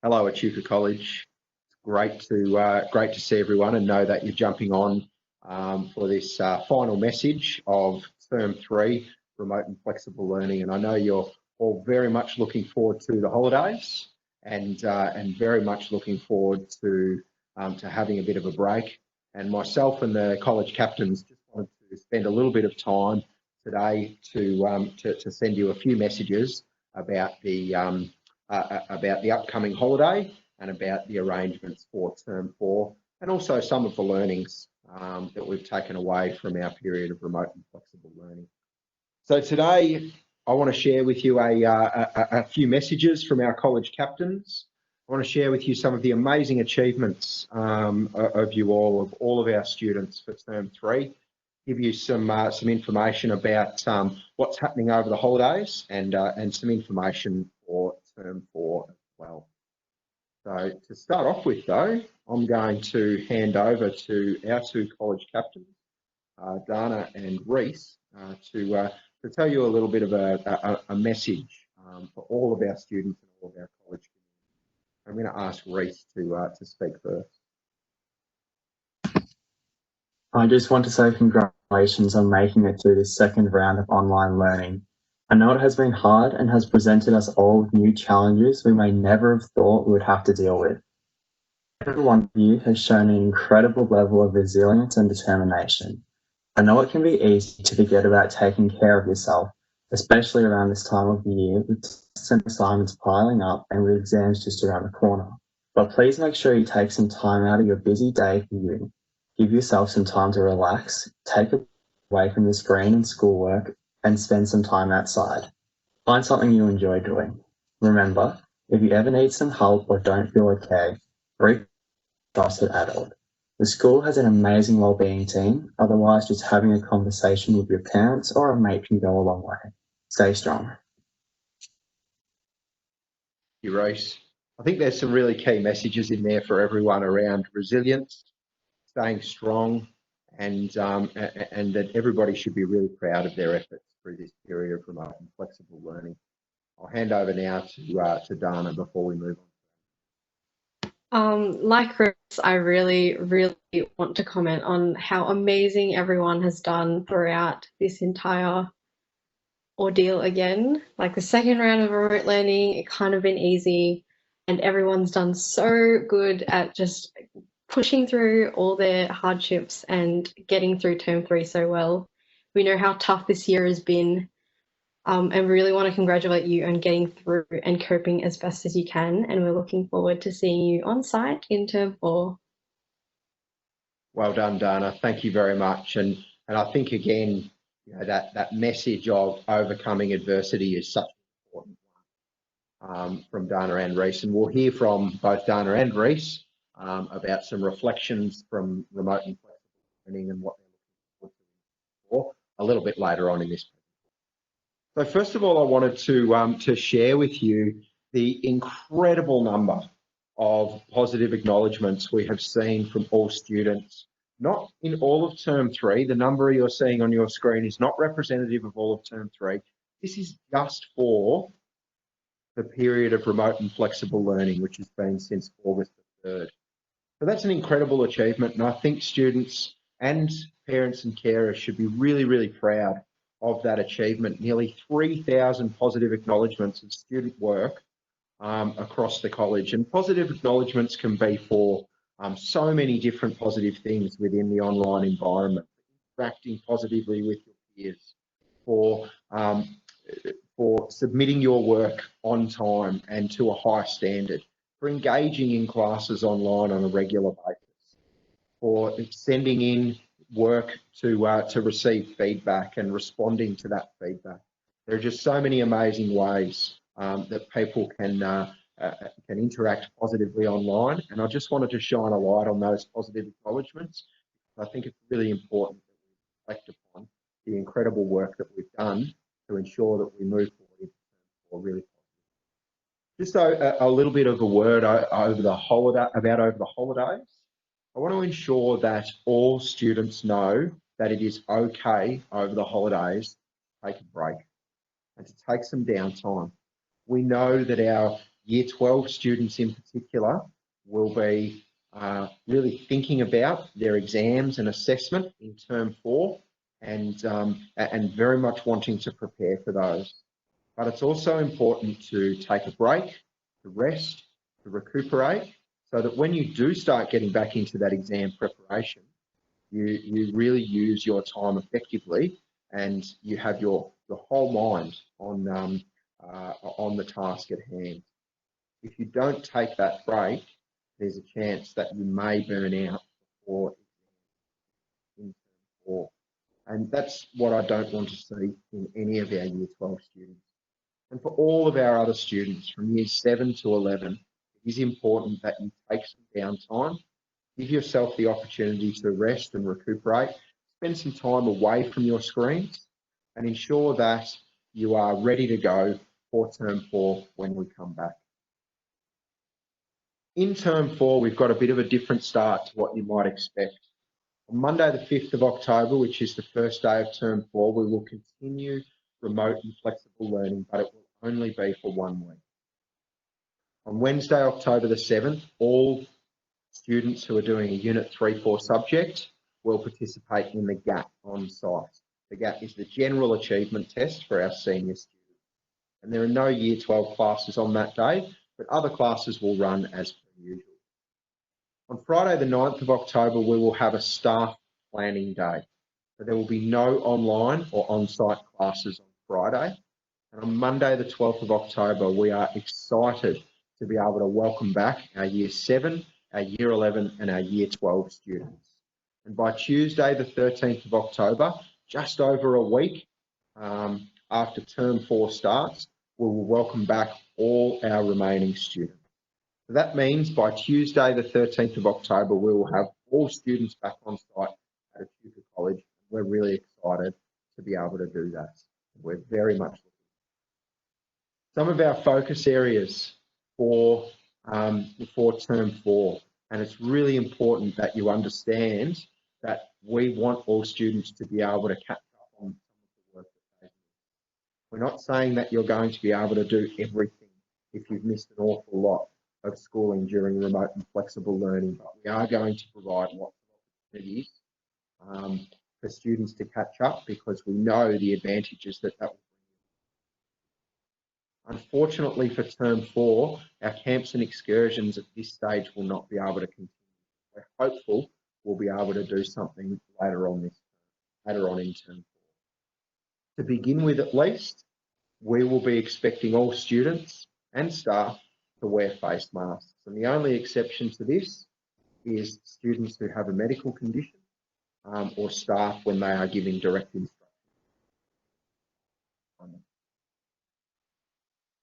Hello, Echuca College. It's great to see everyone and know that you're jumping on for this final message of Term 3, Remote and Flexible Learning. And I know you're all very much looking forward to the holidays and very much looking forward to having a bit of a break. And myself and the college captains just wanted to spend a little bit of time today to send you a few messages about the upcoming holiday and about the arrangements for Term 4 and also some of the learnings that we've taken away from our period of remote and flexible learning. So today I want to share with you a few messages from our college captains. I want to share with you some of the amazing achievements of you all, of all of our students for Term 3, give you some information about what's happening over the holidays and some information for Term 4 as well. So to start off with though, I'm going to hand over to our two college captains, Dana and Reese, to tell you a little bit of a message for all of our students and all of our college community. I'm going to ask Reese to speak first. I just want to say congratulations on making it through this second round of online learning. I know it has been hard and has presented us all with new challenges we may never have thought we would have to deal with. Every one of you has shown an incredible level of resilience and determination. I know it can be easy to forget about taking care of yourself, especially around this time of the year with tests and assignments piling up and with exams just around the corner. But please make sure you take some time out of your busy day for you. Give yourself some time to relax, take a away from the screen and schoolwork, and spend some time outside. Find something you enjoy doing. Remember, if you ever need some help or don't feel okay, reach out to a trusted adult. The school has an amazing wellbeing team, otherwise just having a conversation with your parents or a mate can go a long way. Stay strong. Thank you, Reese. I think there's some really key messages in there for everyone around resilience, staying strong, and that everybody should be really proud of their efforts through this period of remote and flexible learning. I'll hand over now to Dana before we move on. Like Chris, I really want to comment on how amazing everyone has done throughout this entire ordeal again. Like the second round of remote learning, it kind of been easy and everyone's done so good at just pushing through all their hardships and getting through Term 3 so well. We know how tough this year has been, and we really want to congratulate you on getting through and coping as best as you can, and we're looking forward to seeing you on site in Term 4. Well done, Dana. Thank you very much. And I think again, you know, that message of overcoming adversity is such an important one from Dana and Reese, and we'll hear from both Dana and Reese about some reflections from remote and flexible learning and what they're looking forward to a little bit later on in this. So first of all, I wanted to share with you the incredible number of positive acknowledgements we have seen from all students. Not in all of Term 3, the number you're seeing on your screen is not representative of all of Term 3. This is just for the period of remote and flexible learning, which has been since August the 3rd. So that's an incredible achievement, and I think students and parents and carers should be really proud of that achievement. Nearly 3,000 positive acknowledgements of student work across the college, and positive acknowledgements can be for so many different positive things within the online environment, interacting positively with your peers, for submitting your work on time and to a high standard, for engaging in classes online on a regular basis, for sending in work to receive feedback and responding to that feedback. There are just so many amazing ways that people can interact positively online, and I just wanted to shine a light on those positive acknowledgements. I think it's really important that we reflect upon the incredible work that we've done to ensure that we move forward really positive. Just a little bit of a word over the holidays. I want to ensure that all students know that it is okay over the holidays to take a break and to take some downtime. We know that our Year 12 students in particular will be really thinking about their exams and assessment in term 4 and very much wanting to prepare for those. But it's also important to take a break, to rest, to recuperate, so that when you do start getting back into that exam preparation, you really use your time effectively and you have your whole mind on the task at hand. If you don't take that break, there's a chance that you may burn out before in term 4. And that's what I don't want to see in any of our Year 12 students. And for all of our other students from Years 7 to 11, it is important that you take some downtime, give yourself the opportunity to rest and recuperate, spend some time away from your screens, and ensure that you are ready to go for term 4 when we come back. In term 4, we've got a bit of a different start to what you might expect. On Monday, the 5th of October, which is the first day of term 4, we will continue remote and flexible learning, but it will only be for 1 week. On Wednesday, October the 7th, all students who are doing a Unit 3-4 subject will participate in the GAP on site. The GAP is the General Achievement Test for our senior students. And there are no Year 12 classes on that day, but other classes will run as per usual. On Friday, the 9th of October, we will have a staff planning day. So there will be no online or on-site classes on Friday. And on Monday, the 12th of October, we are excited to be able to welcome back our Year 7, our Year 11 and our Year 12 students. And by Tuesday, the 13th of October, just over a week after term 4 starts, we will welcome back all our remaining students. So that means by Tuesday, the 13th of October, we will have all students back on site at Echuca College. We're really excited to be able to do that. We're very much looking. Some of our focus areas for term 4, and it's really important that you understand that we want all students to be able to catch up on some of the work that they've missed. We're not saying that you're going to be able to do everything if you've missed an awful lot of schooling during remote and flexible learning, but we are going to provide lots of opportunities for students to catch up because we know the advantages that will bring. Unfortunately for term 4, our camps and excursions at this stage will not be able to continue. We're hopeful we'll be able to do something later on in term 4. To begin with, at least, we will be expecting all students and staff to wear face masks. And the only exception to this is students who have a medical condition or staff when they are giving direct instruction.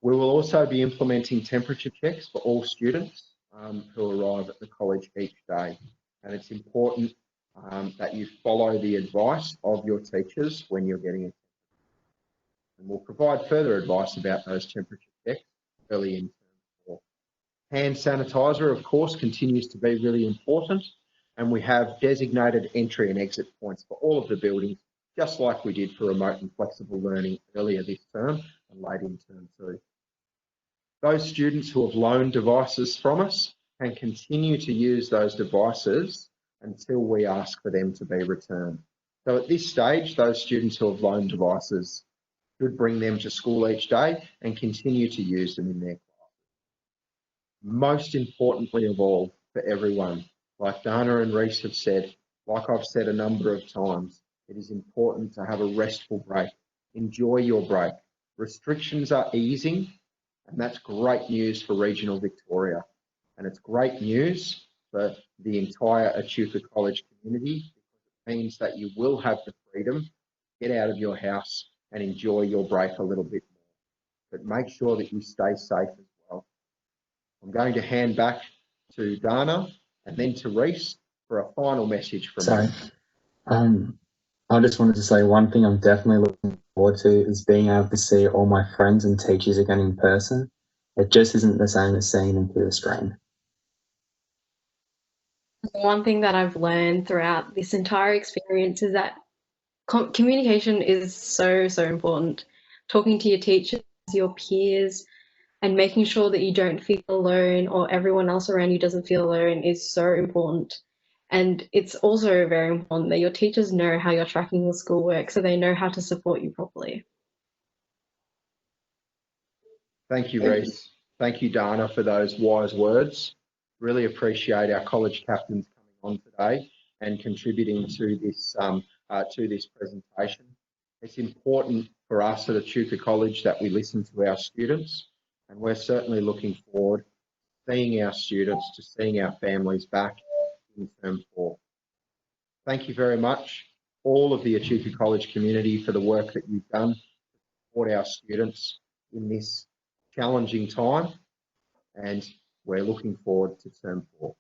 We will also be implementing temperature checks for all students who arrive at the college each day. And it's important that you follow the advice of your teachers when you're getting it. And we'll provide further advice about those temperature checks early in term 4. Hand sanitizer, of course, continues to be really important. And we have designated entry and exit points for all of the buildings, just like we did for remote and flexible learning earlier this term and late in term 2. Those students who have loaned devices from us can continue to use those devices until we ask for them to be returned. So at this stage, those students who have loaned devices should bring them to school each day and continue to use them in their class. Most importantly of all, for everyone, like Dana and Reese have said, like I've said a number of times, it is important to have a restful break. Enjoy your break. Restrictions are easing, and that's great news for regional Victoria. And it's great news for the entire Echuca College community because it means that you will have the freedom to get out of your house and enjoy your break a little bit more. But make sure that you stay safe as well. I'm going to hand back to Dana and then to Reese for a final message from me. I just wanted to say one thing I'm definitely looking forward to is being able to see all my friends and teachers again in person. It just isn't the same as seeing them through the screen. One thing that I've learned throughout this entire experience is that communication is so important. Talking to your teachers, your peers, and making sure that you don't feel alone or everyone else around you doesn't feel alone is so important. And it's also very important that your teachers know how you're tracking your schoolwork so they know how to support you properly. Thank you, Reese. Thank you, Dana, for those wise words. Really appreciate our college captains coming on today and contributing to this presentation. It's important for us at Echuca College that we listen to our students, and we're certainly looking forward to seeing our students, to seeing our families back in term 4. Thank you very much, all of the Echuca College community, for the work that you've done to support our students in this challenging time, and we're looking forward to term 4.